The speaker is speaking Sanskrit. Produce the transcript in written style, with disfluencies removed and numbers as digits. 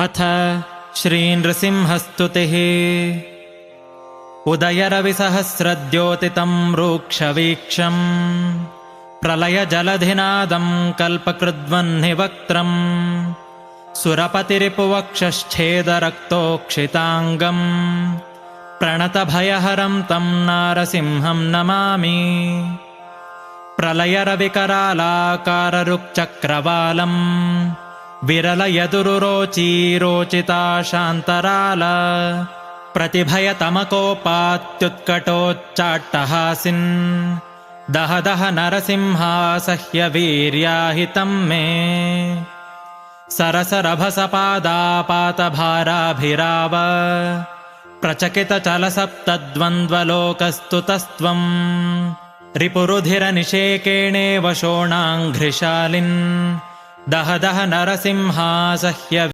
अथ श्रीनृसिंहस्तुतिः। उदयरविसहस्रद्योतितं रूक्षवीक्षम् प्रलयजलधिनादं कल्पकृद्वह्निवक्त्रम् सुरपतिरिपुवक्षश्छेदरक्तोक्षिताङ्गम् प्रणतभयहरं तं नारसिंहं नमामि। प्रलयरविकरालाकाररुक्चक्रवालम् विरलयदुरुरोचीरोचिता शान्तराल प्रतिभयतमकोपात्युत्कटोच्चाट्टहासिन् दह दह नरसिंहासह्य वीर्याहितं मे। सरसरभसपादापातभाराभिराव प्रचकितचलसप्तद्वन्द्वलोकस्तुतस्त्वम् रिपुरुधिरनिषेकेणेव शोणाङ्घ्रिशालिन् दह दह नरसिंहासह्य